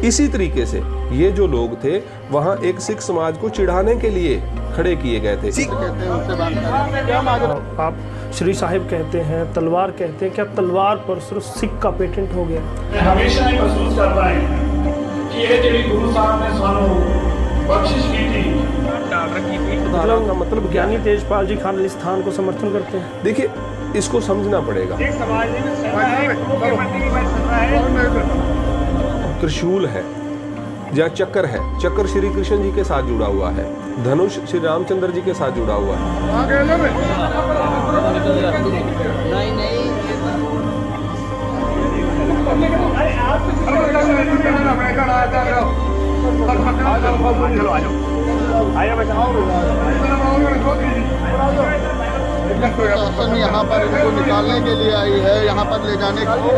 इसी तरीके से ये जो लोग थे वहाँ एक सिख समाज को चिढ़ाने के लिए खड़े किए गए थे। आप श्री साहिब कहते हैं, तलवार कहते हैं, क्या तलवार पर सिर्फ सिख का पेटेंट हो गया? हमेशा ही महसूस करता है कि ये तेरी गुरु साहब ने सानू बख्शिश की थी। मतलब ज्ञानी तेजपाल जी खालिस्तान को समर्थन करते हैं। देखिए, इसको समझना पड़ेगा। त्रिशूल है या चक्र है, चक्र श्री कृष्ण जी के साथ जुड़ा हुआ है, धनुष श्री रामचंद्र जी के साथ जुड़ा हुआ है। यहाँ पर इनको निकालने के लिए आई है, यहाँ पर ले जाने के लिए।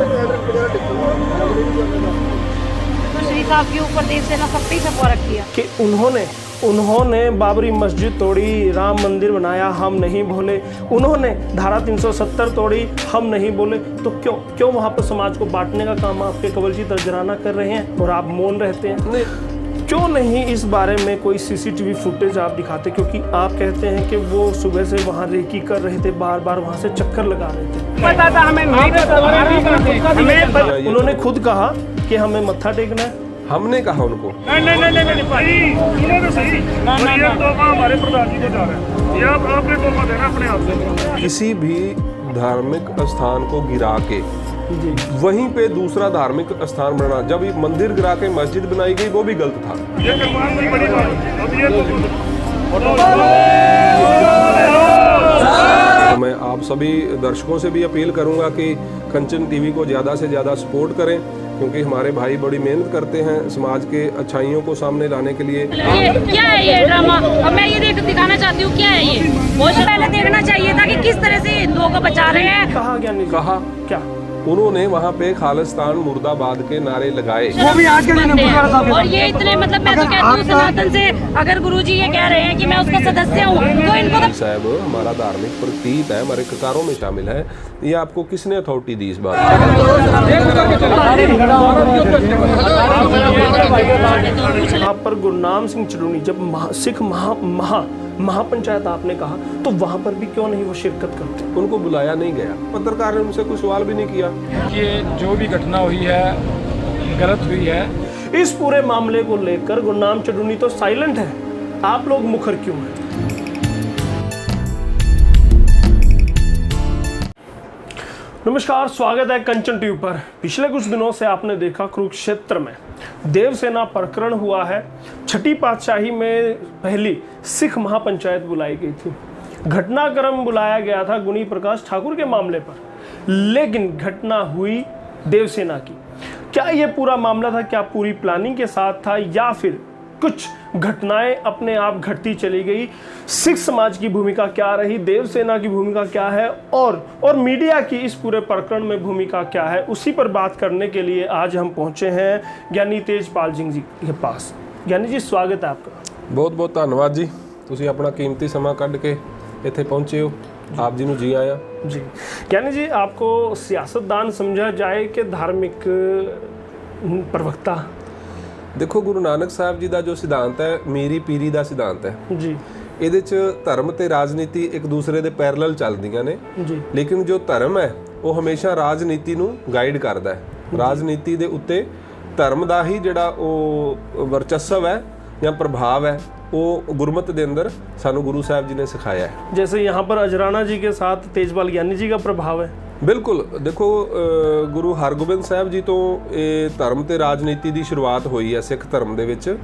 श्री साहब के ऊपर देवसेना सब पे सफारत किया कि उन्होंने बाबरी मस्जिद तोड़ी, राम मंदिर बनाया, हम नहीं बोले। उन्होंने धारा 370 तोड़ी, हम नहीं बोले। तो क्यों वहाँ पर समाज को बांटने का काम आपके कंवलजी तर्जराना कर रहे हैं और आप मौन रहते हैं? क्यों नहीं इस बारे में कोई सीसीटीवी फुटेज आप दिखाते? क्योंकि आप कहते हैं कि वो सुबह से वहाँ रेकी कर रहे थे, बार बार वहाँ से चक्कर लगा रहे थे। पता था हमें नहीं पता। उन्होंने खुद कहा कि हमें मत्था टेकना है। हमने कहा उनको? नहीं भाई, सुनो तो सही। ये तोहफा हमारे प्रधान जी को जा रहा है, ये आपने तोहफा देना अपने आप से। किसी भी धार्मिक स्थान को गिरा के वहीं पे दूसरा धार्मिक स्थान बनाना, जब ये मंदिर गिरा के मस्जिद बनाई गई वो भी गलत था। ये करवान कोई बड़ी बात है। अब ये तो मैं आप सभी दर्शकों से भी अपील करूंगा कि कंचन टीवी को ज़्यादा से ज़्यादा सपोर्ट करें, क्योंकि हमारे भाई बड़ी मेहनत करते हैं समाज के अच्छाइयों को सामने लाने के लिए। ये क्या है ये ड्रामा? अब मैं ये दिखाना चाहती हूँ क्या है ये। बहुत पहले देखना चाहिए था कि किस तरह से हिंदुओं को बचा रहे हैं। कहा ज्ञानी जी? कहा क्या? उन्होंने वहाँ पे खालिस्तान मुर्दाबाद के नारे लगाए। वो भी आज के दिन और ये इतने मतलब मैं तो कहती हूँ सनातन से, अगर गुरुजी ये कह रहे हैं कि मैं उसका सदस्य हूँ तो इनको तो साहब हमारा धार्मिक प्रतीक है, हमारे कतारों में शामिल है। ये आपको किसने अथॉरिटी दी इस बात? आप पर गुरनाम सिंह चढ़ूनी जब सिख महापंचायत आपने कहा, तो वहाँ पर भी क्यों नहीं वो शिरकत करते? उनको बुलाया नहीं गया, पत्रकार ने उनसे कोई सवाल भी नहीं किया। ये जो भी घटना हुई है गलत हुई है। इस पूरे मामले को लेकर गुरनाम चढ़ूनी तो साइलेंट है, आप लोग मुखर क्यों हैं? नमस्कार, स्वागत है कंचन टीवी पर। पिछले कुछ दिनों से आपने देखा कुरुक्षेत्र में देवसेना प्रकरण हुआ है। छठी पातशाही में पहली सिख महापंचायत बुलाई गई थी। घटनाक्रम बुलाया गया था गुनी प्रकाश ठाकुर के मामले पर, लेकिन घटना हुई देवसेना की। क्या ये पूरा मामला था, क्या पूरी प्लानिंग के साथ था, या फिर कुछ घटनाएं अपने आप घटती चली गई? सिख समाज की भूमिका क्या रही, देवसेना की भूमिका क्या है, और मीडिया की इस पूरे प्रकरण में भूमिका क्या है, उसी पर बात करने के लिए आज हम पहुंचे हैं ज्ञानी तेजपाल सिंह जी के पास। ज्ञानी जी, स्वागत है आपका। बहुत बहुत धन्यवाद जी, तुसी अपना कीमती समा कढ़ के इत्थे पहुंचे हो। आप जी नूं जी आया जी। ज्ञानी जी, आपको सियासतदान समझा जाए कि धार्मिक प्रवक्ता? देखो, गुरु नानक साहब जी का जो सिद्धांत है मीरी पीरी का सिद्धांत है जी। ਇਹਦੇ ਚ ਧਰਮ ਤੇ ਰਾਜਨੀਤੀ ਇੱਕ ਦੂਸਰੇ ਦੇ ਪੈਰਲਲ ਚੱਲਦੀਆਂ ਨੇ ਜੀ। ਲੇਕਿਨ ਜੋ ਧਰਮ ਹੈ ਉਹ ਹਮੇਸ਼ਾ ਰਾਜਨੀਤੀ ਨੂੰ ਗਾਈਡ ਕਰਦਾ ਹੈ। ਰਾਜਨੀਤੀ ਦੇ ਉੱਤੇ ਧਰਮ ਦਾ ਹੀ ਜਿਹੜਾ ਉਹ ਵਰਚਸਵ ਹੈ ਜਾਂ ਪ੍ਰਭਾਵ ਹੈ ਉਹ ਗੁਰਮਤਿ ਦੇ ਅੰਦਰ ਸਾਨੂੰ ਗੁਰੂ ਸਾਹਿਬ जी ने सिखाया है। जैसे यहाँ पर अजराना जी के साथ तेजपाल ज्ञानी जी का प्रभाव है। बिल्कुल, देखो गुरु हरगोबिंद साहब जी तो ਇਹ ਧਰਮ ਤੇ ਰਾਜਨੀਤੀ ਦੀ ਸ਼ੁਰੂਆਤ ਹੋਈ ਹੈ ਸਿੱਖ ਧਰਮ ਦੇ ਵਿੱਚ।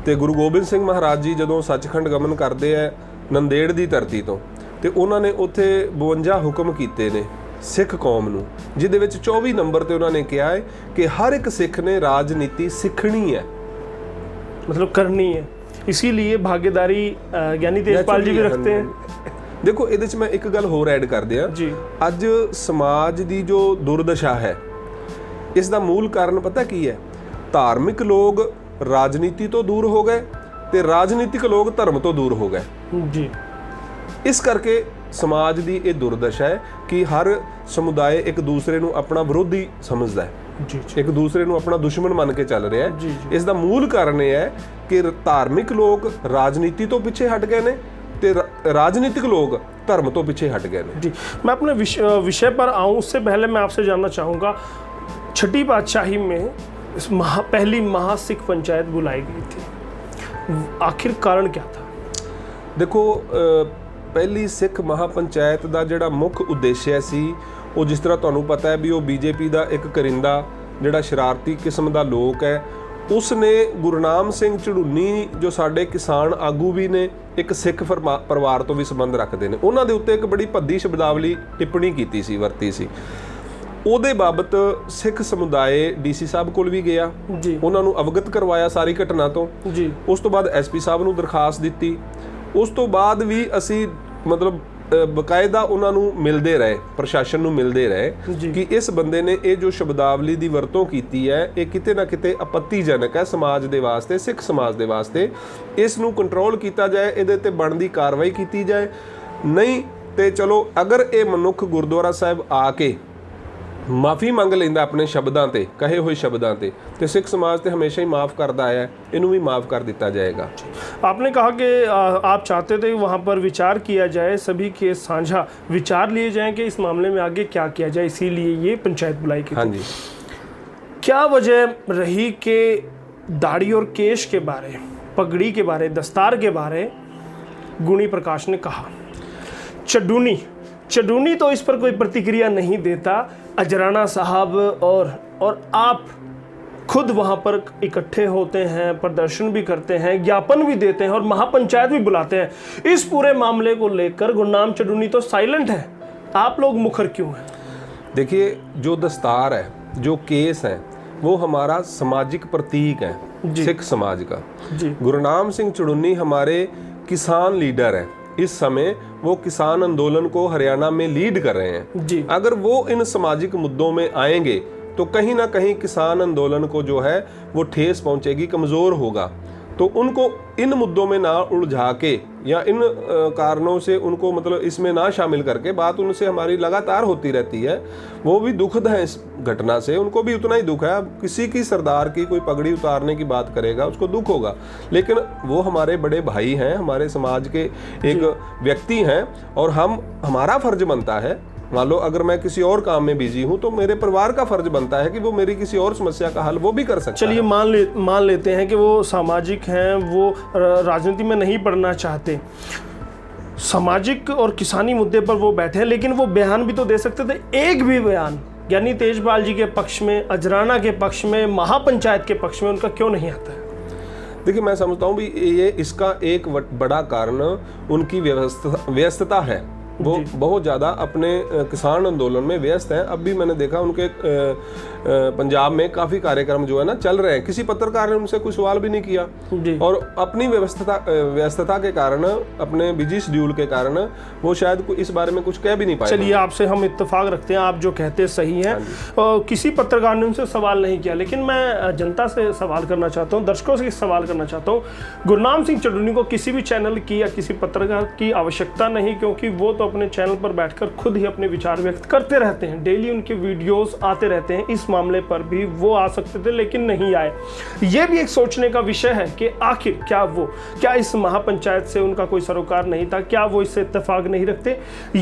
ਤੇ ਗੁਰੂ ਗੋਬਿੰਦ ਸਿੰਘ ਮਹਾਰਾਜ ਜੀ ਜਦੋਂ ਸੱਚਖੰਡ ਗਮਨ ਕਰਦੇ ਆ ਨੰਦੇੜ ਦੀ ਧਰਤੀ ਤੋਂ, ਤੇ ਉਹਨਾਂ ਨੇ ਉੱਥੇ 52 ਹੁਕਮ ਕੀਤੇ ਨੇ ਸਿੱਖ ਕੌਮ ਨੂੰ, ਜਿਹਦੇ ਵਿੱਚ 24 ਨੰਬਰ ਤੇ ਉਹਨਾਂ ਨੇ ਕਿਹਾ ਹੈ ਕਿ ਹਰ ਇੱਕ ਸਿੱਖ ਨੇ ਰਾਜਨੀਤੀ ਸਿੱਖਣੀ ਹੈ, मतलब करनी है। इसीलिए भागीदारी ज्ञानी तेजपाल जी भी रखते हैं। देखो, ਇਹਦੇ ਚ ਮੈਂ ਇੱਕ ਗੱਲ ਹੋਰ ਐਡ ਕਰ ਦਿਆਂ ਜੀ। ਅੱਜ ਸਮਾਜ ਦੀ ਜੋ ਦੁਰਦਸ਼ਾ ਹੈ ਇਸ ਦਾ ਮੂਲ ਕਾਰਨ ਪਤਾ ਕੀ ਹੈ? ਧਾਰਮਿਕ ਲੋਕ ਰਾਜਨੀਤੀ ਤੋਂ ਦੂਰ ਹੋ ਗਏ ਤੇ ਰਾਜਨੀਤਿਕ ਲੋਕ ਧਰਮ ਤੋਂ ਦੂਰ ਹੋ ਗਏ ਜੀ। ਇਸ ਕਰਕੇ ਸਮਾਜ ਦੀ ਇਹ ਦੁਰਦਸ਼ਾ ਹੈ ਕਿ ਹਰ ਸਮੁਦਾਇ ਇੱਕ ਦੂਸਰੇ ਨੂੰ ਆਪਣਾ ਵਿਰੋਧੀ ਸਮਝਦਾ ਹੈ। ਜੀ ਜੀ ਇੱਕ ਦੂਸਰੇ ਨੂੰ ਆਪਣਾ ਦੁਸ਼ਮਣ ਮੰਨ ਕੇ ਚੱਲ ਰਿਹਾ ਜੀ, ਹੈ। ਇਸ ਦਾ ਮੂਲ ਕਾਰਨ ਇਹ ਹੈ ਕਿ ਧਾਰਮਿਕ ਲੋਕ ਰਾਜਨੀਤੀ ਤੋਂ ਪਿੱਛੇ ਹਟ ਗਏ ਨੇ ਤੇ राजनीतिक लोग धर्म तो पीछे हट गए हैं। जी, मैं अपने विषय पर आऊँ उससे पहले मैं आपसे जानना चाहूँगा, छठी पातशाही में पहली महासिख पंचायत बुलाई गई थी, आखिर कारण क्या था? देखो, पहली सिख महापंचायत का जिहड़ा मुख्य उद्देश्य सी वो जिस तरह तुहानूं पता है भी वो बीजेपी का एक करिंदा जिहड़ा शरारती किस्म का लोक है, उसने गुरनाम सिंह ਝੜੂਨੀ जो साडे किसान आगू भी ने एक सिख परिवार तो भी संबंध रखते हैं, उन्हां दे उत्ते एक बड़ी भद्दी शब्दावली टिप्पणी कीती सी, वरती सी। ਉਹਦੇ ਬਾਬਤ ਸਿੱਖ ਸਮੁਦਾਇ ਡੀਸੀ ਸਾਹਿਬ ਕੋਲ ਵੀ ਗਿਆ ਜੀ, ਉਹਨਾਂ ਨੂੰ ਅਵਗਤ ਕਰਵਾਇਆ ਸਾਰੀ ਘਟਨਾ ਤੋਂ ਜੀ। ਉਸ ਤੋਂ ਬਾਅਦ ਐਸਪੀ ਸਾਹਿਬ ਨੂੰ ਦਰਖਾਸਤ ਦਿੱਤੀ। ਉਸ ਤੋਂ ਬਾਅਦ ਵੀ ਅਸੀਂ ਮਤਲਬ ਬਕਾਇਦਾ ਉਹਨਾਂ ਨੂੰ ਮਿਲਦੇ ਰਹੇ, ਪ੍ਰਸ਼ਾਸਨ ਨੂੰ ਮਿਲਦੇ ਰਹੇ ਕਿ ਇਸ ਬੰਦੇ ਨੇ ਇਹ ਜੋ ਸ਼ਬਦਾਵਲੀ ਦੀ ਵਰਤੋਂ ਕੀਤੀ ਹੈ ਇਹ ਕਿਤੇ ਨਾ ਕਿਤੇ ਆਪੱਤੀਜਨਕ ਹੈ ਸਮਾਜ ਦੇ ਵਾਸਤੇ, ਸਿੱਖ ਸਮਾਜ ਦੇ ਵਾਸਤੇ। ਇਸ ਨੂੰ ਕੰਟਰੋਲ ਕੀਤਾ ਜਾਏ, ਇਹਦੇ ਤੇ ਬਣਦੀ ਕਾਰਵਾਈ ਕੀਤੀ ਜਾਏ, ਨਹੀਂ ਤੇ ਚਲੋ ਅਗਰ ਇਹ ਮਨੁੱਖ ਗੁਰਦੁਆਰਾ ਸਾਹਿਬ ਆ ਕੇ माफ़ी मंग लेंदा अपने शब्दों ते, कहे हुए शब्दों ते, तो सिख समाज तो हमेशा ही माफ़ करता आया है, इनू भी माफ़ कर दिता जाएगा। आपने कहा कि आप चाहते थे वहाँ पर विचार किया जाए, सभी के साझा विचार लिए जाएं कि इस मामले में आगे क्या किया जाए, इसीलिए ये पंचायत बुलाई गई। हाँ जी, क्या वजह रही कि दाढ़ी और केश के बारे, पगड़ी के बारे, दस्तार के बारे गुणी प्रकाश ने कहा? चडूनी तो इस पर कोई प्रतिक्रिया नहीं देता, अजराना साहब और आप खुद वहाँ पर इकट्ठे होते हैं, प्रदर्शन भी करते हैं, ज्ञापन भी देते हैं और महापंचायत भी बुलाते हैं। इस पूरे मामले को लेकर गुरनाम चडूनी तो साइलेंट है, आप लोग मुखर क्यों हैं? देखिए, जो दस्तार है, जो केस है, वो हमारा सामाजिक प्रतीक है सिख समाज का जी। गुरनाम सिंह ਝੜੂਨੀ हमारे किसान लीडर हैं, इस समय वो किसान आंदोलन को हरियाणा में लीड कर रहे हैं जी। अगर वो इन सामाजिक मुद्दों में आएंगे तो कहीं ना कहीं किसान आंदोलन को जो है वो ठेस पहुंचेगी, कमज़ोर होगा। तो उनको इन मुद्दों में ना उलझा के या इन कारणों से उनको मतलब इसमें ना शामिल करके, बात उनसे हमारी लगातार होती रहती है, वो भी दुखद है इस घटना से, उनको भी उतना ही दुख है। अब किसी की सरदार की कोई पगड़ी उतारने की बात करेगा उसको दुख होगा, लेकिन वो हमारे बड़े भाई हैं, हमारे समाज के एक व्यक्ति हैं और हमारा फर्ज बनता है, मान लो अगर मैं किसी और काम में बिजी हूं तो मेरे परिवार का फर्ज बनता है कि वो मेरी किसी और समस्या का हल वो भी कर सकता है। चलिए मान लेते हैं कि वो सामाजिक हैं, वो राजनीति में नहीं पढ़ना चाहते, सामाजिक और किसानी मुद्दे पर वो बैठे हैं, लेकिन वो बयान भी तो दे सकते थे। एक भी बयान यानी तेजपाल जी के पक्ष में, अजराना के पक्ष में, महापंचायत के पक्ष में उनका क्यों नहीं आता है? देखिए, मैं समझता हूँ भी ये इसका एक बड़ा कारण उनकी व्यस्तता है। वो बहुत ज़्यादा अपने किसान आंदोलन में व्यस्त हैं। अब भी मैंने देखा उनके पंजाब में काफ़ी कार्यक्रम जो है ना चल रहे हैं, किसी पत्रकार ने उनसे कोई सवाल भी नहीं किया जी। और अपनी व्यस्तता के कारण, अपने बिजी शेड्यूल के कारण वो शायद इस बारे में कुछ कह भी नहीं पाए। चलिए, आपसे हम इत्तेफाक रखते हैं, आप जो कहते सही हैं। किसी पत्रकार ने उनसे सवाल नहीं किया, लेकिन मैं जनता से सवाल करना चाहता हूँ, दर्शकों से सवाल करना चाहता हूँ। गुरनाम सिंह ਝੜੂਨੀ को किसी भी चैनल की या किसी पत्रकार की आवश्यकता नहीं, क्योंकि वो तो अपने चैनल पर बैठकर खुद ही अपने विचार व्यक्त करते रहते हैं, डेली उनके वीडियोस आते रहते हैं। इस मामले पर भी वो आ सकते थे लेकिन नहीं आए। ये भी एक सोचने का विषय है कि आखिर क्या इस महापंचायत से उनका कोई सरोकार नहीं था, क्या वो इससे इत्तेफाक नहीं रखते,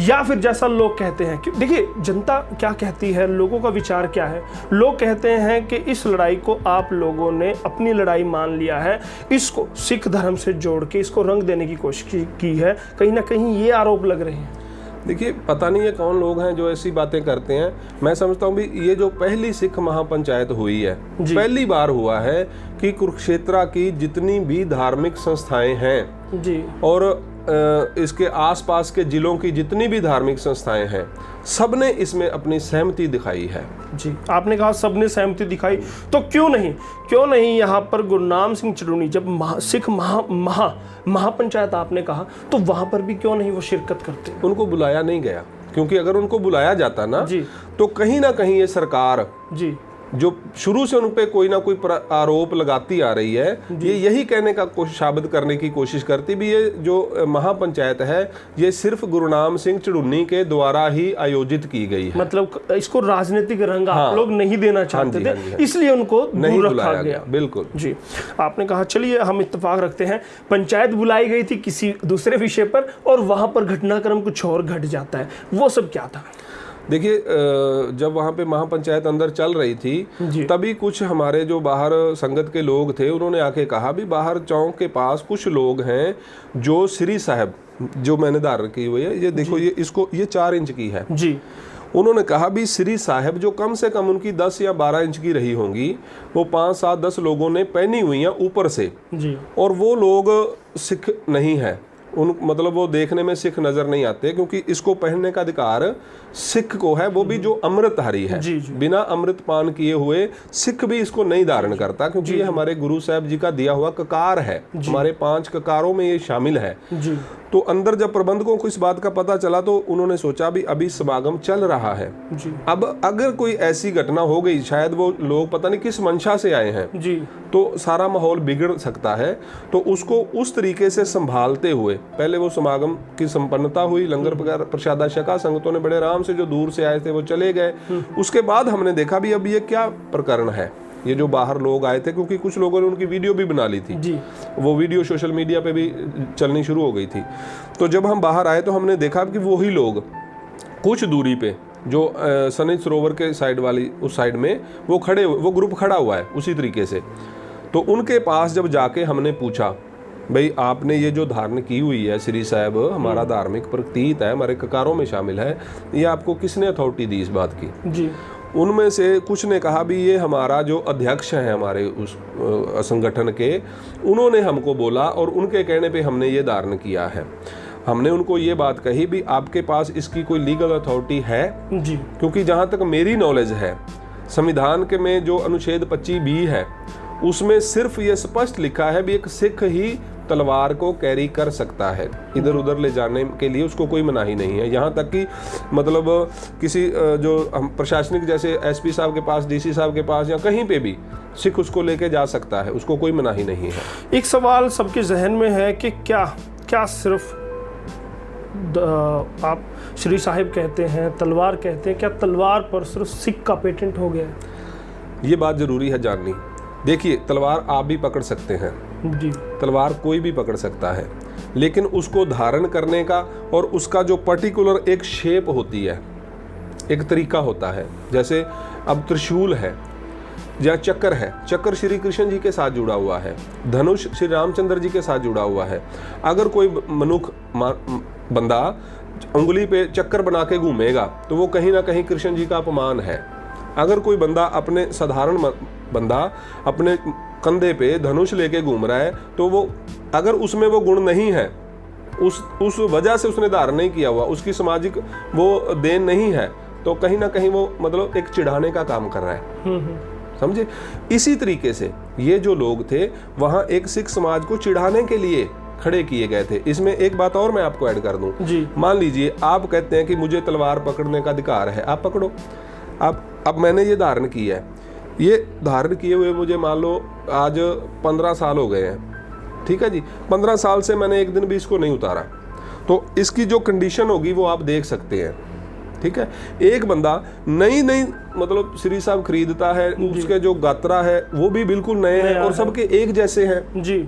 या फिर जैसा लोग कहते हैं कि देखिए जनता क्या कहती है, लोगों का विचार क्या है। लोग कहते हैं कि इस लड़ाई को आप लोगों ने अपनी लड़ाई मान लिया है, इसको सिख धर्म से जोड़ के इसको रंग देने की कोशिश की है, कहीं ना कहीं ये आरोप लग रहे हैं। देखिए, पता नहीं ये कौन लोग हैं जो ऐसी बातें करते हैं। मैं समझता हूँ भी ये जो पहली सिख महापंचायत हुई है, पहली बार हुआ है कि कुरुक्षेत्र की जितनी भी धार्मिक संस्थाएं हैं जी, और इसके आसपास के जिलों की जितनी भी धार्मिक संस्थाएं हैं, सबने इसमें अपनी सहमति दिखाई है जी। आपने कहा सबने सहमति दिखाई, तो क्यों नहीं यहाँ पर गुरनाम सिंह ਝੜੂਨੀ जब सिख महापंचायत आपने कहा, तो वहाँ पर भी क्यों नहीं वो शिरकत करते? उनको बुलाया नहीं गया, क्योंकि अगर उनको बुलाया जाता ना जी, तो कहीं ना कहीं ये सरकार जी जो शुरू से उन पे कोई ना कोई आरोप लगाती आ रही है, ये यही कहने का साबित करने की कोशिश करती भी ये जो महापंचायत है ये सिर्फ गुरनाम सिंह चढ़ुन्नी के द्वारा ही आयोजित की गई है। मतलब इसको राजनीतिक रंग आप लोग नहीं देना चाहते थे, इसलिए उनको नहीं दूर बुलाया रखा गया। बिल्कुल जी, आपने कहा चलिए हम इत्तेफाक रखते हैं, पंचायत बुलाई गई थी किसी दूसरे विषय पर और वहां पर घटनाक्रम कुछ और घट जाता है, वो सब क्या था? देखिए, जब वहाँ पे महापंचायत अंदर चल रही थी तभी कुछ हमारे जो बाहर संगत के लोग थे उन्होंने आके कहा भी बाहर चौक के पास कुछ लोग हैं जो श्री साहब जो मैंने धारण की हुई है, ये देखो ये 4 इंच की है जी। उन्होंने कहा भी श्री साहब जो कम से कम उनकी 10 या 12 इंच की रही होंगी, वो 5, 7, 10 लोगों ने पहनी हुई हैं ऊपर से जी, और वो लोग सिख नहीं है, मतलब वो देखने में सिख नजर नहीं आते, क्योंकि इसको पहनने का अधिकार सिख को है, वो भी जो अमृतधारी है। जी, जी। बिना अमृत पान किए हुए सिख भी इसको नहीं धारण करता, क्योंकि ये हमारे गुरु साहब जी का दिया हुआ ककार है, हमारे 5 ककारों में ये शामिल है जी। तो अंदर जब प्रबंधकों को इस बात का पता चला तो उन्होंने सोचा भी अभी समागम चल रहा है जी। अब अगर कोई ऐसी घटना हो गई, शायद वो लोग पता नहीं किस मंशा से आए हैं जी, तो सारा माहौल बिगड़ सकता है, तो उसको उस तरीके से संभालते हुए पहले वो समागम की संपन्नता हुई, लंगर प्रसादा छका, संगतों ने बड़े आराम से, जो दूर से आए थे वो चले गए। उसके बाद हमने देखा भी अब ये क्या प्रकरण है, ये जो बाहर लोग आए थे, क्योंकि कुछ लोगों ने उनकी वीडियो भी बना ली थी जी। वो वीडियो सोशल मीडिया पे भी चलनी शुरू हो गई थी। तो जब हम बाहर आए तो हमने देखा कि वही लोग कुछ दूरी पे जो सनी सरोवर के साइड वाली उस साइड में वो ग्रुप खड़ा हुआ है उसी तरीके से। तो उनके पास जब जाके हमने पूछा भाई आपने ये जो धारण की हुई है श्री साहब, हमारा धार्मिक प्रतीत है, हमारे ककारों में शामिल है, ये आपको किसने अथॉरिटी दी इस बात की? जी। उनमें से कुछ ने कहा भी ये हमारा जो अध्यक्ष है हमारे उस संगठन के, उन्होंने हमको बोला और उनके कहने पे हमने ये धारण किया है। हमने उनको ये बात कही भी आपके पास इसकी कोई लीगल अथॉरिटी है? जी। क्योंकि जहाँ तक मेरी नॉलेज है, संविधान के में जो अनुच्छेद 25B है उसमें सिर्फ ये स्पष्ट लिखा है भी एक सिख ही तलवार को कैरी कर सकता है, इधर उधर ले जाने के लिए उसको कोई मनाही नहीं है। यहाँ तक कि मतलब किसी जो हम प्रशासनिक जैसे एसपी साहब के पास, डीसी साहब के पास या कहीं पे भी सिख उसको लेके जा सकता है, उसको कोई मनाही नहीं है। एक सवाल सबके जहन में है कि क्या सिर्फ आप श्री साहिब कहते हैं, तलवार कहते हैं, क्या तलवार पर सिर्फ सिख का पेटेंट हो गया है? ये बात जरूरी है जाननी। देखिए, तलवार आप भी पकड़ सकते हैं जी, तलवार कोई भी पकड़ सकता है, लेकिन उसको धारण करने का और उसका जो पर्टिकुलर एक शेप होती है, एक तरीका होता है। जैसे अब त्रिशूल है या चक्र है, चक्र श्री कृष्ण जी के साथ जुड़ा हुआ है, धनुष श्री रामचंद्र जी के साथ जुड़ा हुआ है। अगर कोई मनुष्य बंदा उंगली पे चक्कर बना के घूमेगा तो वो कहीं ना कहीं कृष्ण जी का अपमान है। अगर कोई बंदा अपने साधारण बंदा अपने कंधे पे धनुष लेके घूम रहा है तो वो अगर उसमें वो गुण नहीं है, उस वजह से उसने धारण नहीं किया हुआ, उसकी सामाजिक वो देन नहीं है, तो कहीं ना कहीं वो मतलब एक चिढ़ाने का काम कर रहा है। समझे? इसी तरीके से ये जो लोग थे वहाँ एक सिख समाज को चिढ़ाने के लिए खड़े किए गए थे। इसमें एक बात और मैं आपको ऐड कर दूं। मान लीजिए आप कहते हैं कि मुझे तलवार पकड़ने का अधिकार है, आप पकड़ो। अब मैंने ये धारण की है, ये धारण किए हुए मुझे मान लो आज 15 साल हो गए हैं, ठीक है जी। 15 साल से मैंने एक दिन भी इसको नहीं उतारा, तो इसकी जो कंडीशन होगी वो आप देख सकते हैं, ठीक है। एक बंदा नई मतलब श्री साहब खरीदता है, उसके जो गात्रा है वो भी बिल्कुल नए हैं और सबके एक जैसे हैं जी।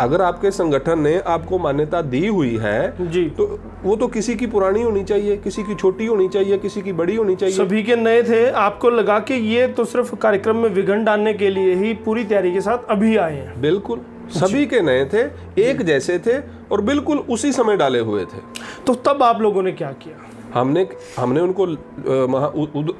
अगर आपके संगठन ने आपको मान्यता दी हुई है जी, तो वो तो किसी की पुरानी होनी चाहिए, किसी की छोटी होनी चाहिए, किसी की बड़ी होनी चाहिए। सभी के नए थे, आपको लगा कि ये तो सिर्फ कार्यक्रम में विघ्न डालने के लिए ही पूरी तैयारी के साथ अभी आए हैं। बिल्कुल, सभी के नए थे, एक जैसे थे और बिल्कुल उसी समय डाले हुए थे। तो तब आप लोगों ने क्या किया? हमने उनको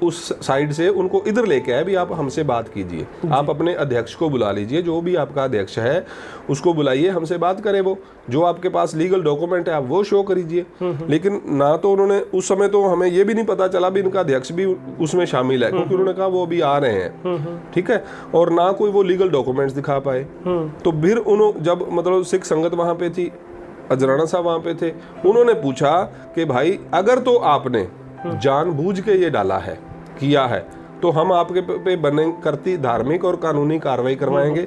उस साइड से उनको इधर लेके आए भी आप हमसे बात कीजिए, आप अपने अध्यक्ष को बुला लीजिए, जो भी आपका अध्यक्ष है उसको बुलाइए, हमसे बात करें। वो जो आपके पास लीगल डॉक्यूमेंट है आप वो शो करिए। लेकिन ना तो उन्होंने उस समय तो हमें ये भी नहीं पता चला भी इनका अध्यक्ष भी उसमें शामिल है, क्योंकि उन्होंने कहा वो अभी आ रहे हैं, ठीक है, और ना कोई वो लीगल डॉक्यूमेंट्स दिखा पाए। तो फिर उन्होंने जब मतलब सिख संगत वहां पे थी, अजराना साहब वहां पे थे, उन्होंने पूछा कि भाई अगर तो आपने जानबूझ के ये डाला है, किया है, तो हम आपके पे बने करती धार्मिक और कानूनी कार्रवाई करवाएंगे।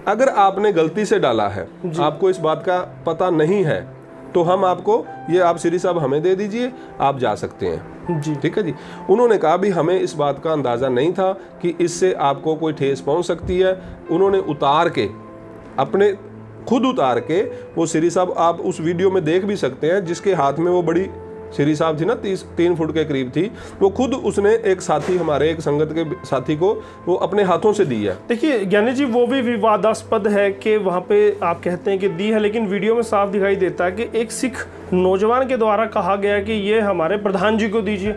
अगर आपने गलती से डाला है, आपको इस बात का पता नहीं है, तो हम आपको ये आप श्री साहब हमें दे दीजिए, आप जा सकते हैं जी। ठीक है जी। उन्होंने कहा भी हमें इस बात का अंदाज़ा नहीं था कि इससे आपको कोई ठेस पहुंच सकती है। उन्होंने उतार के अपने खुद उतार के वो श्री साहब आप उस वीडियो में देख भी सकते हैं, जिसके हाथ में वो बड़ी श्री साहब थी ना 3 फुट के करीब थी, वो खुद उसने एक साथी हमारे एक संगत के साथी को वो अपने हाथों से दी है। देखिए ज्ञानी जी वो भी विवादास्पद है कि वहाँ पे आप कहते हैं कि दी है, लेकिन वीडियो में साफ दिखाई देता है कि एक सिख नौजवान के द्वारा कहा गया कि ये हमारे प्रधान जी को दीजिए।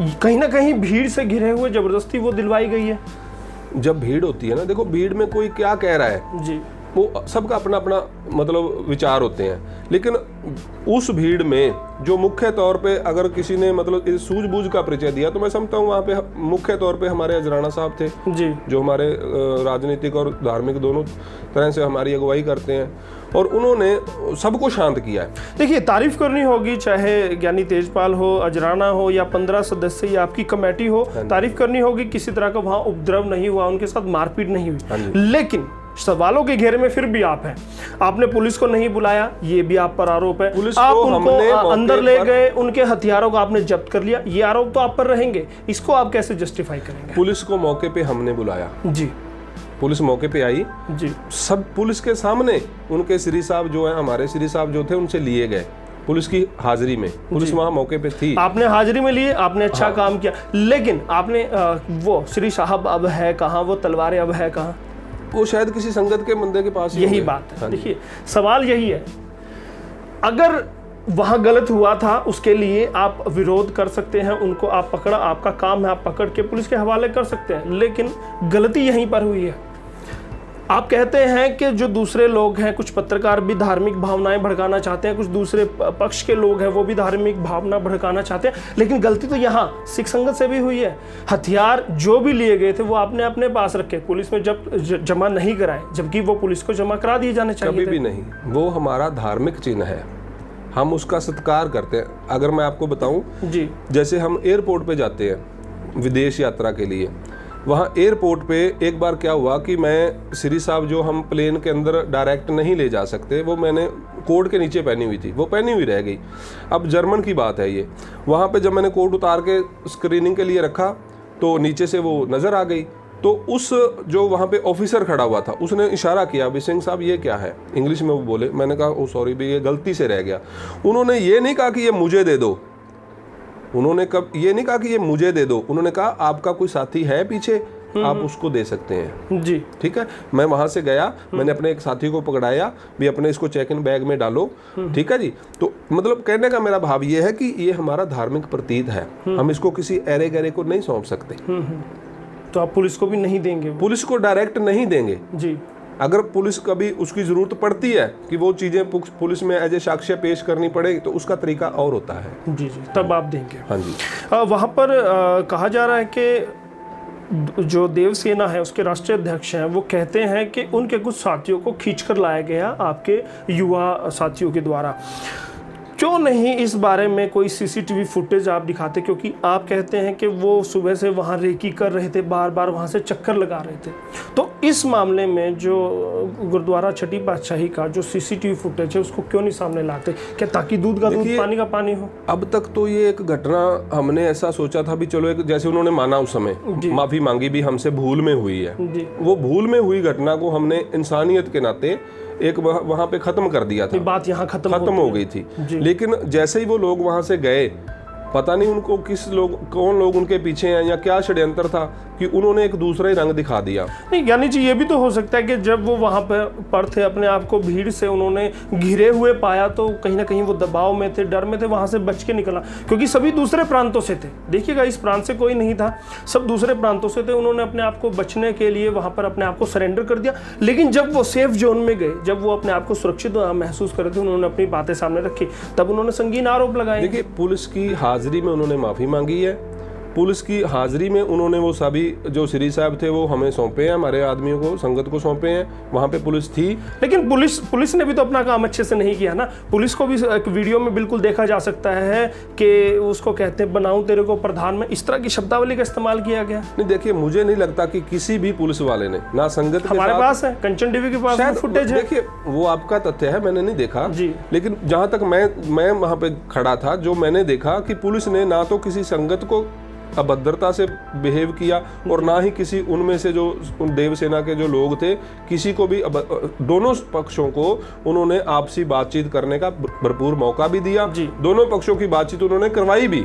कहीं ना कहीं भीड़ से घिरे हुए जबरदस्ती वो दिलवाई गई है। जब भीड़ होती है ना, देखो भीड़ में कोई क्या कह रहा है जी, वो सबका अपना अपना मतलब विचार होते हैं, लेकिन उस भीड़ में जो मुख्य तौर पे अगर किसी ने मतलब इस सूझबूझ का परिचय दिया, तो मैं समझता हूँ वहाँ पे मुख्य तौर पे हमारे अजराना साहब थे जी, जो हमारे राजनीतिक और धार्मिक दोनों तरह से हमारी अगुवाई करते हैं, और उन्होंने सबको शांत किया है। देखिए तारीफ करनी होगी, चाहे ज्ञानी तेजपाल हो, अजराना हो, या 15 सदस्य या आपकी कमेटी हो, तारीफ करनी होगी किसी तरह का वहाँ उपद्रव नहीं हुआ, उनके साथ मारपीट नहीं हुई। लेकिन सवालों के घेरे में फिर भी आप हैं, आपने पुलिस को नहीं बुलाया, ये भी आप पर आरोप है। पुलिस आप को उनको हमने अंदर ले गए, उनके हथियारों को आपने जब्त कर लिया, ये आरोप तो आप पर रहेंगे, इसको आप कैसे जस्टिफाई करेंगे? पुलिस को मौके पे हमने बुलाया जी, पुलिस मौके पे आई जी, सब पुलिस के सामने उनके श्री साहब जो है हमारे श्री साहब जो थे उनसे लिए गए पुलिस की हाजिरी में, पुलिस वहां मौके पे थी। आपने हाजिरी में लिए, आपने अच्छा काम किया, लेकिन आपने वो श्री साहब अब है कहाँ, वो तलवारें अब है कहाँ? वो शायद किसी संगत के बंदे के पास ही यही होंगे। बात है। देखिए सवाल यही है, अगर वहां गलत हुआ था उसके लिए आप विरोध कर सकते हैं, उनको आप पकड़ा, आपका काम है, आप पकड़ के पुलिस के हवाले कर सकते हैं, लेकिन गलती यहीं पर हुई है। आप कहते हैं कि जो दूसरे लोग हैं, कुछ पत्रकार भी धार्मिक भावनाएं भड़काना चाहते हैं, कुछ दूसरे पक्ष के लोग हैं वो भी धार्मिक भावना भड़काना चाहते हैं, लेकिन गलती तो यहाँ सिख संगत से भी हुई है। हथियार जो भी लिए गए थे वो आपने अपने पास रखे, पुलिस में जमा नहीं कराए, जबकि वो पुलिस को जमा करा दिए जाने चाहिए। कभी भी नहीं, वो हमारा धार्मिक चिन्ह है, हम उसका सत्कार करते हैं। अगर मैं आपको बताऊं जी, जैसे हम एयरपोर्ट पे जाते हैं विदेश यात्रा के लिए, वहाँ एयरपोर्ट पे एक बार क्या हुआ कि मैं श्री साहब जो हम प्लेन के अंदर डायरेक्ट नहीं ले जा सकते, वो मैंने कोट के नीचे पहनी हुई थी, वो पहनी हुई रह गई। अब जर्मन की बात है ये, वहाँ पे जब मैंने कोट उतार के स्क्रीनिंग के लिए रखा तो नीचे से वो नज़र आ गई, तो उस जो वहाँ पे ऑफिसर खड़ा हुआ था उसने इशारा किया, भी सिंह साहब ये क्या है, इंग्लिश में वो बोले। मैंने कहा ओ सॉरी भी ये गलती से रह गया। उन्होंने ये नहीं कहा कि ये मुझे दे दो, उन्होंने कब ये नहीं कहा कि ये मुझे दे दो, उन्होंने कहा आपका कोई साथी है पीछे, आप उसको दे सकते हैं जी, ठीक है। मैं वहां से गया, मैंने अपने एक साथी को पकड़ाया भी अपने इसको चेक इन बैग में डालो, ठीक है जी। तो मतलब कहने का मेरा भाव ये है कि ये हमारा धार्मिक प्रतीक है, हम इसको किसी ऐरे गैरे को नहीं सौंप सकते। तो आप पुलिस को भी नहीं देंगे? पुलिस को डायरेक्ट नहीं देंगे जी, अगर पुलिस कभी उसकी ज़रूरत पड़ती है कि वो चीज़ें पुलिस में एज ए साक्ष्य पेश करनी पड़े, तो उसका तरीका और होता है। जी जी, तब आप देंगे। हाँ जी। वहाँ पर कहा जा रहा है कि जो देवसेना है उसके राष्ट्रीय अध्यक्ष हैं, वो कहते हैं कि उनके कुछ साथियों को खींचकर लाया गया आपके युवा साथियों के द्वारा। क्यों नहीं इस बारे में कोई सीसीटीवी फुटेज आप दिखाते? क्योंकि आप कहते हैं कि वो सुबह से वहाँ रेकी कर रहे थे, बार बार वहाँ से चक्कर लगा रहे थे। तो इस मामले में जो गुरुद्वारा छठी पातशाही का जो सीसीटीवी फुटेज है उसको क्यों नहीं सामने लाते? क्या ताकि दूध का दूध पानी का पानी हो? अब तक तो ये एक घटना हमने ऐसा सोचा था भी चलो एक, जैसे उन्होंने माना उस समय माफी मांगी भी हमसे भूल में हुई है, वो भूल में हुई घटना को हमने इंसानियत के नाते एक वहां पे खत्म कर दिया था। बात यहाँ खत्म हो गई थी। लेकिन जैसे ही वो लोग वहां से गए, पता नहीं उनको कौन लोग उनके पीछे हैं या क्या षड्यंत्र था कि उन्होंने एक दूसरा ही रंग दिखा दिया। नहीं ज्ञानी जी, ये भी तो हो सकता है कि जब वो वहाँ पर थे, अपने आप को भीड़ से उन्होंने घिरे हुए पाया तो कहीं ना कहीं वो दबाव में थे, डर में थे, वहाँ से बच के निकला, क्योंकि सभी दूसरे प्रांतों से थे। देखिएगा इस प्रांत से कोई नहीं था, सब दूसरे प्रांतों से थे। उन्होंने अपने आप को बचने के लिए वहाँ पर अपने आप को सरेंडर कर दिया। लेकिन जब वो सेफ जोन में गए, जब वो अपने आप को सुरक्षित महसूस कर रहे थे, उन्होंने अपनी बातें सामने रखी, तब उन्होंने संगीन आरोप लगाए। देखिए पुलिस की हाजिरी में उन्होंने माफी मांगी है, पुलिस की हाजिरी में उन्होंने वो सभी जो श्री साहब थे वो हमें सौंपे हैं, हमारे आदमियों को, संगत को सौंपे हैं। वहाँ पे पुलिस थी, लेकिन पुलिस ने भी तो अपना काम अच्छे से नहीं किया ना। पुलिस को भी एक वीडियो में बिल्कुल देखा जा सकता है कि उसको कहते हैं बनाऊं तेरे को प्रधान में, इस तरह की शब्दावली का इस्तेमाल किया गया। नहीं देखिए, मुझे नहीं लगता कि किसी भी पुलिस वाले ने, ना संगत के हमारे साथ, पास है, कंचन टीवी के पास शायद फुटेज है। देखिए वो आपका तथ्य है, मैंने नहीं देखा जी। लेकिन जहां तक मैं वहां पे खड़ा था, जो मैंने देखा कि पुलिस ने ना तो किसी संगत को अभद्रता से बिहेव किया और ना ही किसी उनमें से जो देवसेना के जो लोग थे किसी को भी, दोनों पक्षों को उन्होंने आपसी बातचीत करने का भरपूर मौका भी दिया। दोनों पक्षों की बातचीत उन्होंने करवाई भी।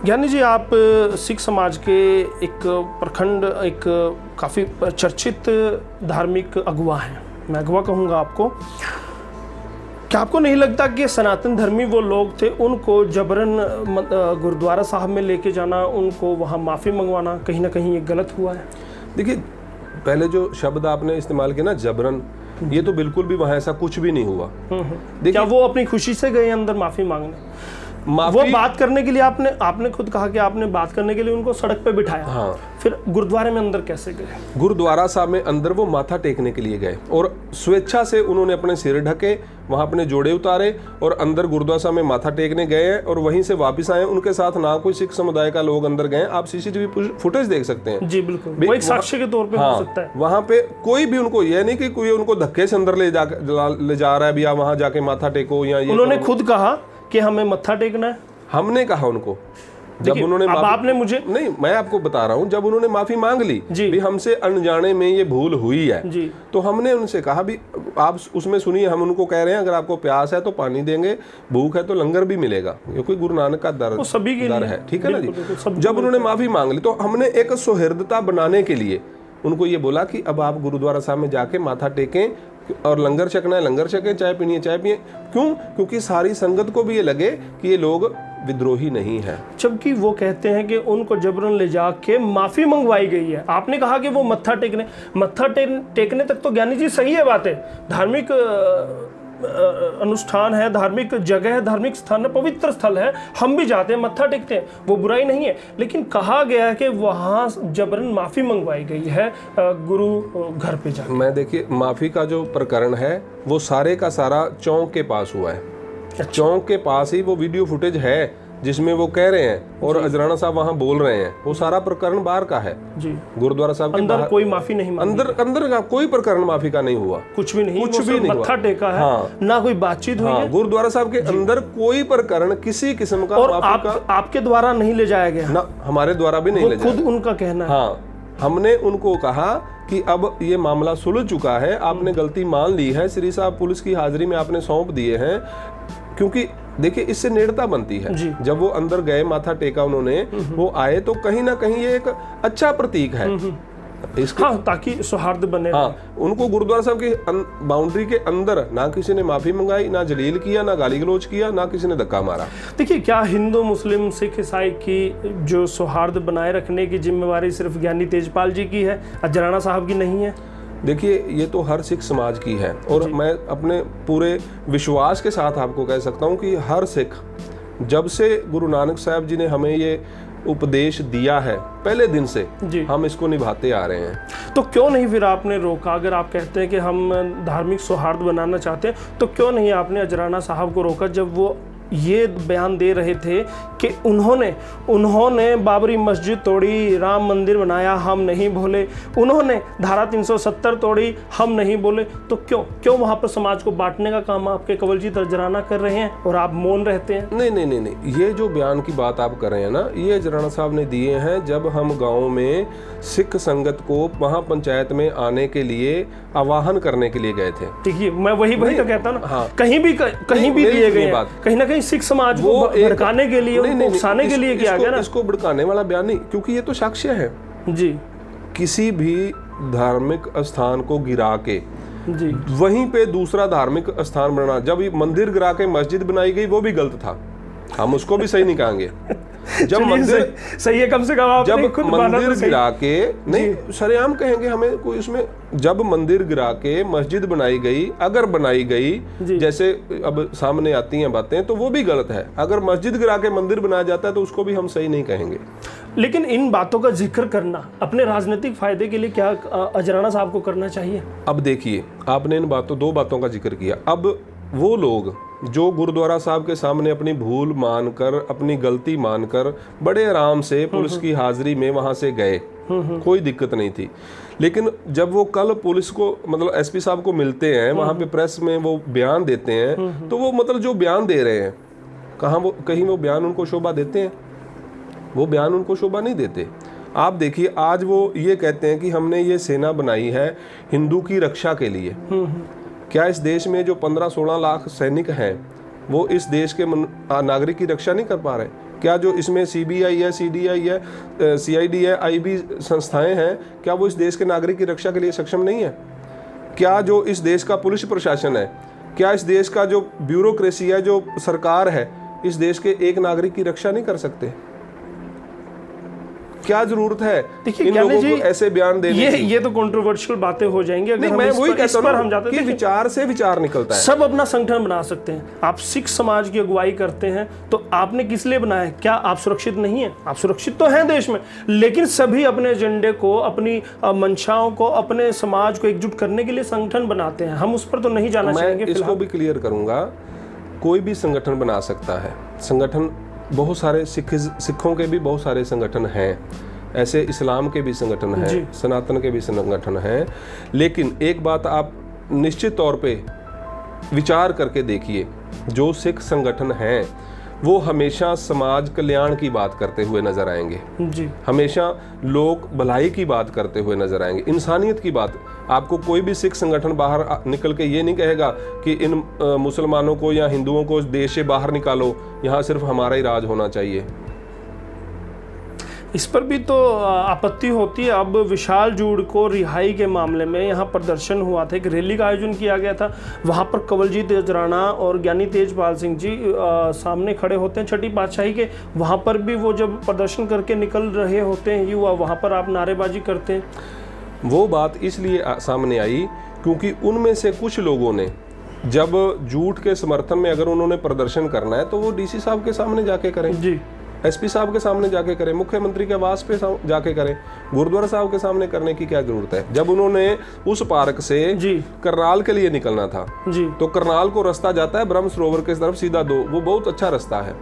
ज्ञानी जी, आप सिख समाज के एक प्रखंड, एक काफ़ी चर्चित धार्मिक अगुवा हैं, मैं अगुवा कहूँगा आपको। क्या आपको नहीं लगता कि सनातन धर्मी वो लोग थे, उनको जबरन गुरुद्वारा साहब में लेके जाना, उनको वहाँ माफ़ी मंगवाना कहीं ना कहीं ये गलत हुआ है? देखिए, पहले जो शब्द आपने इस्तेमाल किया ना, जबरन, ये तो बिल्कुल भी वहाँ ऐसा कुछ भी नहीं हुआ। क्या वो अपनी खुशी से गए अंदर माफ़ी मांगने? वो बात करने के लिए आपने खुद कहा कि आपने बात करने के लिए उनको सड़क पे बिठाया। हाँ। फिर गुरुद्वारे में अंदर कैसे गए? गुरुद्वारा साहब में अंदर वो माथा टेकने के लिए गए और स्वेच्छा से उन्होंने अपने सिर ढके, वहाँ अपने जोड़े उतारे और अंदर गुरुद्वारा साहब में माथा टेकने गए हैं और वहीं से वापस आए। उनके साथ ना कोई सिख समुदाय का लोग अंदर गए, आप सीसीटीवी फुटेज देख सकते हैं। जी बिल्कुल, वो एक साक्ष्य के तौर पे हो सकता है। वहाँ पे कोई भी उनको, ये नहीं कि कोई उनको धक्के से अंदर ले जा रहा है, भैया वहाँ जाके माथा टेको या ये। उन्होंने खुद कहा कि हमें मत्था टेकना है। हमने कहा उनको, जब उन्होंने आपने मुझे नहीं, मैं आपको बता रहा हूँ, जब उन्होंने माफी मांग ली भी हमसे अनजाने में ये भूल हुई है जी, तो हमने उनसे कहा भी आप उसमें सुनिए, हम उनको कह रहे हैं अगर आपको प्यास है तो पानी देंगे, भूख है तो लंगर भी मिलेगा, क्योंकि गुरु नानक का दर सभी के दर है, ठीक है ना जी। जब उन्होंने माफी मांग ली तो हमने एक सौहार्दता बनाने के लिए उनको ये बोला कि अब आप गुरुद्वारा साहब में जाके माथा टेकें और लंगर छकना है लंगर छकें, चाय पीनी है चाय पिए। क्यों? क्योंकि सारी संगत को भी ये लगे कि ये लोग विद्रोही नहीं है। जबकि वो कहते हैं कि उनको जबरन ले जाके माफी मंगवाई गई है। आपने कहा कि वो मत्था टेकने तक तो ज्ञानी जी सही है बात है, धार्मिक अनुष्ठान है, धार्मिक जगह है, धार्मिक स्थान है, पवित्र स्थल है, हम भी जाते हैं, मत्था टेकते हैं, वो बुराई नहीं है। लेकिन कहा गया है कि वहाँ जबरन माफ़ी मंगवाई गई है गुरु घर पे जाकर। मैं देखिए, माफ़ी का जो प्रकरण है वो सारे का सारा चौक के पास हुआ है। चौक के पास ही वो वीडियो फुटेज है जिसमें वो कह रहे हैं और अजराना साहब वहाँ बोल रहे हैं, वो सारा प्रकरण बाहर का है जी। गुरुद्वारा साहब के अंदर कोई माफी नहीं, अंदर का कोई प्रकरण माफी का नहीं हुआ, कुछ भी नहीं, मत्था टेका है। हाँ। ना कोई बातचीत हुई है। गुरुद्वारा साहब के अंदर कोई प्रकरण किसी किस्म का, और आपके द्वारा नहीं ले जाया गया ना, हमारे द्वारा भी नहीं ले जाया, खुद उनका कहना है। हाँ, हमने उनको कहा कि अब ये मामला सुलझ चुका है, आपने गलती मान ली है, श्री साहब पुलिस की हाजिरी में आपने सौंप दिए हैं, क्योंकि देखिए इससे नेड़ता बनती है। जब वो अंदर गए, माथा टेका उन्होंने, वो आए, तो कहीं ना कहीं ये एक अच्छा प्रतीक है इसका। हाँ, ताकि सौहार्द बने। हाँ, उनको गुरुद्वारा साहब की बाउंड्री के अंदर ना किसी ने माफी मंगाई, ना जलील किया, ना गाली गलौज किया, ना किसी ने धक्का मारा। देखिए, क्या हिंदू मुस्लिम सिख ईसाई की जो सौहार्द बनाए रखने की जिम्मेवारी सिर्फ ज्ञानी तेजपाल जी की है, अजराना साहब की नहीं है? देखिए, ये तो हर सिख समाज की है और मैं अपने पूरे विश्वास के साथ आपको कह सकता हूँ कि हर सिख, जब से गुरु नानक साहब जी ने हमें ये उपदेश दिया है, पहले दिन से हम इसको निभाते आ रहे हैं। तो क्यों नहीं फिर आपने रोका? अगर आप कहते हैं कि हम धार्मिक सौहार्द बनाना चाहते हैं, तो क्यों नहीं आपने अजराना साहब को रोका जब वो ये बयान दे रहे थे कि उन्होंने बाबरी मस्जिद तोड़ी, राम मंदिर बनाया, हम नहीं बोले, उन्होंने धारा 370 तोड़ी, हम नहीं बोले? तो क्यों वहाँ पर समाज को बांटने का काम आपके कंवलजीत अजराना कर रहे हैं और आप मौन रहते हैं? नहीं, ये जो बयान की बात आप कर रहे हैं ना, ये अजराना साहब ने दिए हैं जब हम गाँव में सिख संगत को महापंचायत में आने के लिए आवाहन करने के लिए गए थे। देखिए, मैं वही तो कहता हूँ ना। हाँ। कहीं भी दिए गए, कहीं ना कहीं सिख समाज को भड़काने के लिए, उनको उकसाने के लिए किया गया ना। इसको भड़काने वाला बयान नहीं, क्योंकि ये तो साक्ष्य है जी। किसी भी धार्मिक स्थान को गिरा के जी वहीं पे दूसरा धार्मिक स्थान बनाना, जब मंदिर गिरा के मस्जिद बनाई गई वो भी गलत था, हम उसको भी सही नहीं कहेंगे। जब मंदिर सही है, कम से कम आप जब मंदिर गिरा के नहीं, सरेआम कहेंगे हमें कोई उसमें, जब मंदिर गिरा के मस्जिद बनाई गई, अगर बनाई गई जैसे अब सामने आती हैं बातें, तो वो भी गलत है। अगर मस्जिद गिरा के मंदिर बनाया जाता है तो उसको भी हम सही नहीं कहेंगे। लेकिन इन बातों का जिक्र करना अपने राजनीतिक फायदे के लिए क्या अजराना साहब को करना चाहिए? अब देखिए, आपने इन दो बातों का जिक्र किया। अब वो लोग जो गुरुद्वारा साहब के सामने अपनी भूल मानकर, अपनी गलती मानकर बड़े आराम से पुलिस की हाजिरी में वहां से गए, कोई दिक्कत नहीं थी। लेकिन जब वो कल पुलिस को, मतलब एसपी साहब को मिलते हैं, वहां पे प्रेस में वो बयान देते हैं, तो वो मतलब जो बयान दे रहे हैं, कहीं वो बयान उनको शोभा देते हैं? वो बयान उनको शोभा नहीं देते। आप देखिए, आज वो ये कहते हैं कि हमने ये सेना बनाई है हिंदू की रक्षा के लिए। क्या इस देश में जो 15-16 लाख सैनिक हैं वो इस देश के नागरिक की रक्षा नहीं कर पा रहे? क्या जो इसमें सीबीआई है, सीडीआई है, सीआईडी है, आईबी संस्थाएं हैं, क्या वो इस देश के नागरिक की रक्षा के लिए सक्षम नहीं है? क्या जो इस देश का पुलिस प्रशासन है, क्या इस देश का जो ब्यूरोक्रेसी है, जो सरकार है, इस देश के एक नागरिक की रक्षा नहीं कर सकते? क्या जरूरत है इन लोगों को ऐसे बयान देने की? ये तो कंट्रोवर्शियल बातें हो जाएंगी अगर मैं वही कहता हूं हम जाते हैं कि विचार से विचार निकलता है। सब अपना संगठन बना सकते हैं। आप सिख समाज की अगुवाई करते हैं तो आपने किस लिए बनाया? क्या आप सुरक्षित नहीं है? आप सुरक्षित तो हैं देश में, लेकिन सभी अपने एजेंडे को, अपनी मंशाओं को, अपने समाज को एकजुट करने के लिए संगठन बनाते हैं। हम उस पर तो नहीं जाना चाहेंगे। इसको भी क्लियर करूंगा, कोई भी संगठन बना सकता है। संगठन बहुत सारे सिखों के भी बहुत सारे संगठन हैं, ऐसे इस्लाम के भी संगठन हैं, सनातन के भी संगठन हैं। लेकिन एक बात आप निश्चित तौर पे विचार करके देखिए, जो सिख संगठन हैं वो हमेशा समाज कल्याण की बात करते हुए नजर आएंगे जी। हमेशा लोक भलाई की बात करते हुए नजर आएंगे, इंसानियत की बात। आपको कोई भी सिख संगठन बाहर निकल के ये नहीं कहेगा कि इन मुसलमानों को या हिंदुओं को देश से बाहर निकालो, यहाँ सिर्फ हमारा ही राज होना चाहिए। इस पर भी तो आपत्ति होती है। अब विशाल जूड़ को रिहाई के मामले में यहाँ प्रदर्शन हुआ था, एक रैली का आयोजन किया गया था। वहाँ पर कंवलजीत अजराना और ज्ञानी तेजपाल सिंह जी सामने खड़े होते हैं छठी पातशाही के। वहाँ पर भी वो जब प्रदर्शन करके निकल रहे होते हैं युवा, वहाँ पर आप नारेबाजी करते हैं। वो बात इसलिए सामने आई क्योंकि उनमें से कुछ लोगों ने, जब झूठ के समर्थन में अगर उन्होंने प्रदर्शन करना है तो वो डीसी साहब के सामने जाके करें जी, एसपी साहब के सामने जाके करें, मुख्यमंत्री के आवास पे जाके करें। गुरुद्वारा साहब के सामने करने की क्या जरूरत है? जब उन्होंने उस पार्क से करनाल के लिए निकलना था जी, तो करनाल को रास्ता जाता है ब्रह्म सरोवर के तरफ सीधा, वो बहुत अच्छा रास्ता है।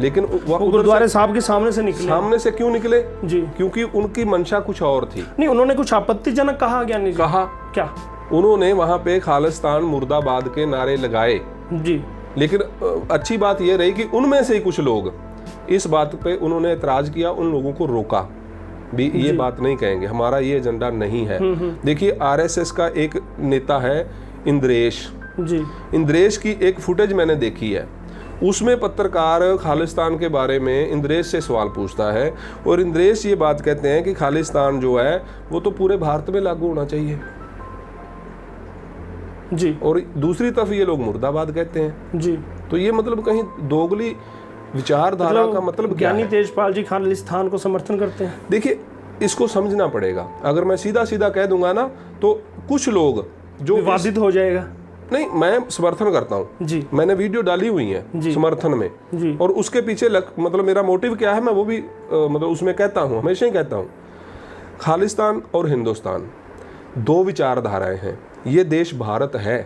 लेकिन गुरुद्वारा साहब के सामने से निकले। सामने से क्यों निकले जी? क्योंकि उनकी मंशा कुछ और थी। नहीं, उन्होंने कुछ आपत्तिजनक कहा ज्ञानी जी? कहा क्या? उन्होंने वहां पे खालिस्तान मुर्दाबाद के नारे लगाए जी। लेकिन अच्छी बात यह रही कि उनमें से कुछ लोग इस बात पे उन्होंने एतराज किया, उन लोगों को रोका भी, ये बात नहीं कहेंगे, हमारा ये एजेंडा नहीं है। देखिए, आरएसएस का एक नेता है इंद्रेश जी। इंद्रेश की एक फुटेज मैंने देखी है, उसमें पत्रकार खालिस्तान के बारे में इंद्रेश से सवाल पूछता है और इंद्रेश ये बात कहते हैं कि खालिस्तान जो है वो तो पूरे भारत में लागू होना चाहिए जी, और दूसरी तरफ ये लोग मुर्दाबाद कहते हैं जी। तो ये मतलब कहीं दोगली विचारधारा का मतलब ज्ञानी तेजपाल जी खालिस्तान को समर्थन करते हैं? देखिए, इसको समझना पड़ेगा। अगर मैं सीधा सीधा कह दूंगा ना तो कुछ लोग जो विवादित हो जाएगा। नहीं, मैं समर्थन करता हूँ जी, मैंने वीडियो डाली हुई है समर्थन में जी। और उसके पीछे मतलब मेरा मोटिव क्या है मैं वो भी मतलब उसमें कहता हूँ, हमेशा ही कहता हूँ। खालिस्तान और हिंदुस्तान दो विचारधाराएं हैं। ये देश भारत है,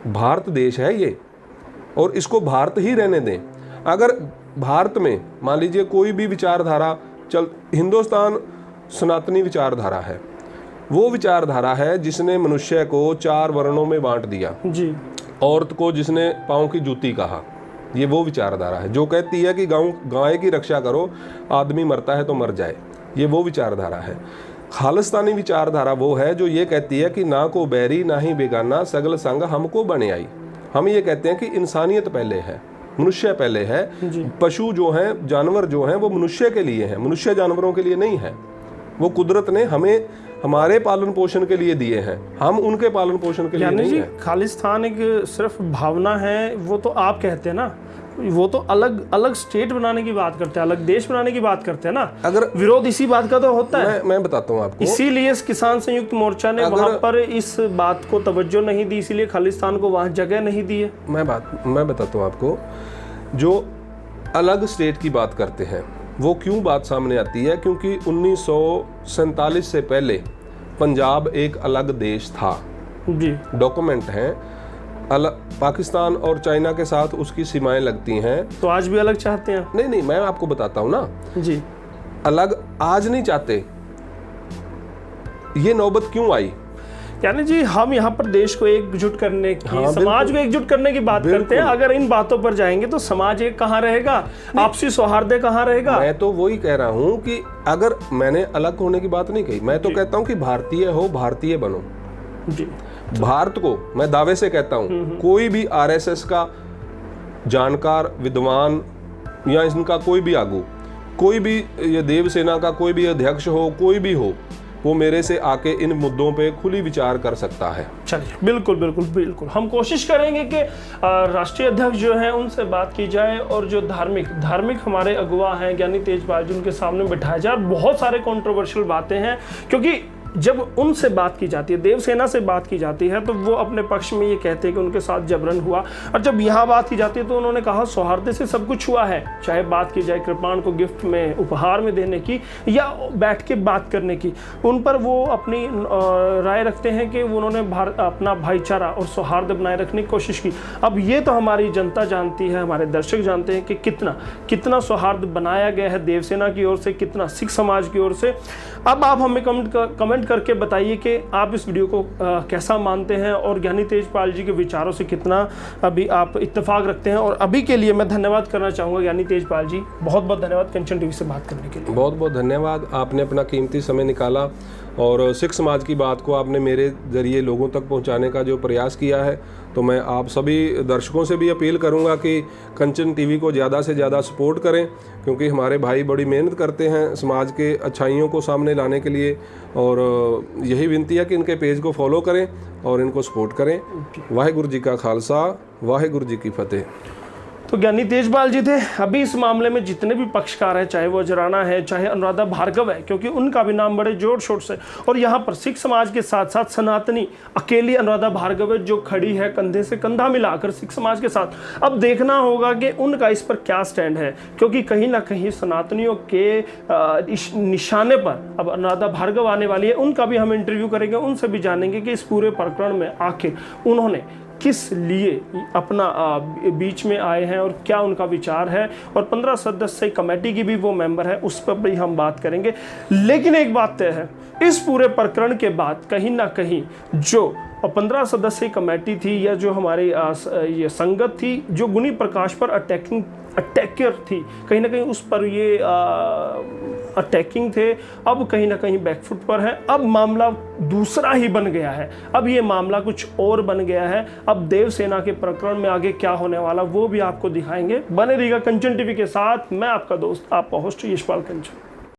भारत देश है ये, और इसको भारत ही रहने दें। अगर भारत में मान लीजिए कोई भी विचारधारा हिंदुस्तान सनातनी विचारधारा है, वो विचारधारा है जिसने मनुष्य को 4 वर्णों में बांट दिया जी। औरत को जिसने पाँव की जूती कहा, ये वो विचारधारा है जो कहती है कि गाय की रक्षा करो, आदमी मरता है तो मर जाए, ये वो विचारधारा है। खालिस्तानी विचारधारा वो है जो ये कहती है कि ना को बैरी ना ही बेगाना, सगल संग हमको बने आई। हम ये कहते हैं कि इंसानियत पहले है, मनुष्य पहले है। पशु जो हैं, जानवर जो हैं, वो मनुष्य के लिए हैं, मनुष्य जानवरों के लिए नहीं है। वो कुदरत ने हमें हमारे पालन पोषण के लिए दिए हैं, हम उनके पालन पोषण के लिए नहीं है। खालिस्तान एक सिर्फ भावना है, वो तो आप कहते हैं ना, वो तो अलग अलग स्टेट बनाने की बात करते हैं, अलग देश बनाने की बात करते हैं ना। अगर विरोध इसी बात का तो होता है। मैं बताता हूँ आपको, इसीलिए किसान संयुक्त मोर्चा ने वहां पर इस बात को तवज्जो नहीं दी, इसीलिए खालिस्तान को वहां जगह नहीं दी है। मैं बताता हूँ आपको, जो अलग स्टेट की बात करते हैं वो क्यों बात सामने आती है? क्योंकि 1947 से पहले पंजाब एक अलग देश था। जी। डॉक्यूमेंट हैं, अलग पाकिस्तान और चाइना के साथ उसकी सीमाएं लगती हैं। तो आज भी अलग चाहते हैं? नहीं, मैं आपको बताता हूँ ना। जी। अलग आज नहीं चाहते। ये नौबत क्यों आई? यानी जी हम यहाँ पर देश को एकजुट करने की, समाज को एकजुट करने की बात करते हैं। अगर इन बातों पर जाएंगे तो समाज एक कहाँ रहेगा, आपसी सौहार्द कहाँ रहेगा? मैं तो वही कह रहा हूँ कि अगर मैंने अलग होने की बात नहीं कही, मैं तो कहता हूँ कि भारतीय हो, भारतीय बनो। जी। भारत को मैं दावे से कहता हूँ, कोई भी आरएसएस का जानकार, विद्वान या इनका कोई भी आगू, कोई भी ये देवसेना का कोई भी अध्यक्ष हो, कोई भी हो, वो मेरे से आके इन मुद्दों पे खुली विचार कर सकता है। चलिए, बिल्कुल बिल्कुल बिल्कुल हम कोशिश करेंगे कि राष्ट्रीय अध्यक्ष जो हैं उनसे बात की जाए और जो धार्मिक हमारे अगुवा हैं ज्ञानी तेजपाल जी, उनके सामने बिठाया जाए। बहुत सारे कंट्रोवर्शियल बातें हैं, क्योंकि जब उनसे बात की जाती है, देवसेना से बात की जाती है, तो वो अपने पक्ष में ये कहते हैं कि उनके साथ जबरन हुआ, और जब यहाँ बात की जाती है तो उन्होंने कहा सौहार्द से सब कुछ हुआ है। चाहे बात की जाए कृपाण को गिफ्ट में, उपहार में देने की या बैठ के बात करने की, उन पर वो अपनी राय रखते हैं कि उन्होंने अपना भाईचारा और सौहार्द बनाए रखने की कोशिश की। अब ये तो हमारी जनता जानती है, हमारे दर्शक जानते हैं कि कितना सौहार्द बनाया गया है देवसेना की ओर से, कितना सिख समाज की ओर से। अब आप हमें कमेंट करके बताइए कि आप इस वीडियो को कैसा मानते हैं और ज्ञानी तेजपाल जी के विचारों से कितना अभी आप इत्तेफाक रखते हैं। और अभी के लिए मैं धन्यवाद करना चाहूँगा ज्ञानी तेजपाल जी, बहुत बहुत धन्यवाद कंचन टीवी से बात करने के लिए। बहुत बहुत धन्यवाद, आपने अपना कीमती समय निकाला और सिख समाज की बात को आपने मेरे जरिए लोगों तक पहुंचाने का जो प्रयास किया है। तो मैं आप सभी दर्शकों से भी अपील करूंगा कि कंचन टीवी को ज़्यादा से ज़्यादा सपोर्ट करें, क्योंकि हमारे भाई बड़ी मेहनत करते हैं समाज के अच्छाइयों को सामने लाने के लिए। और यही विनती है कि इनके पेज को फॉलो करें और इनको सपोर्ट करें। वाहिगुरु जी का खालसा, वाहिगुरु जी की फतेह। तो ज्ञानी तेजपाल जी थे। अभी इस मामले में जितने भी पक्षकार हैं, चाहे वो अजराना है, चाहे अनुराधा भार्गव है, क्योंकि उनका भी नाम बड़े जोर शोर से, और यहाँ पर सिख समाज के साथ साथ सनातनी अकेली अनुराधा भार्गव है जो खड़ी है कंधे से कंधा मिलाकर सिख समाज के साथ। अब देखना होगा कि उनका इस पर क्या स्टैंड है, क्योंकि कहीं ना कहीं सनातनियों के निशाने पर अब अनुराधा भार्गव आने वाली है। उनका भी हम इंटरव्यू करेंगे, उनसे भी जानेंगे कि इस पूरे प्रकरण में आखिर उन्होंने किस लिए अपना बीच में आए हैं और क्या उनका विचार है। और 15 सदस्यीय कमेटी की भी वो मेंबर है, उस पर भी हम बात करेंगे। लेकिन एक बात तय है, इस पूरे प्रकरण के बाद कहीं ना कहीं जो 15 सदस्यीय कमेटी थी या जो हमारी ये संगत थी जो गुनी प्रकाश पर अटैकर थी, कहीं ना कहीं उस पर ये अटैकिंग थे, अब कहीं ना कहीं बैकफुट पर है। अब मामला दूसरा ही बन गया है, अब ये मामला कुछ और बन गया है। अब देवसेना के प्रकरण में आगे क्या होने वाला वो भी आपको दिखाएंगे। बने रहिएगा कंचन टीवी के साथ। मैं आपका दोस्त, आपका होस्ट यशपाल कंचन।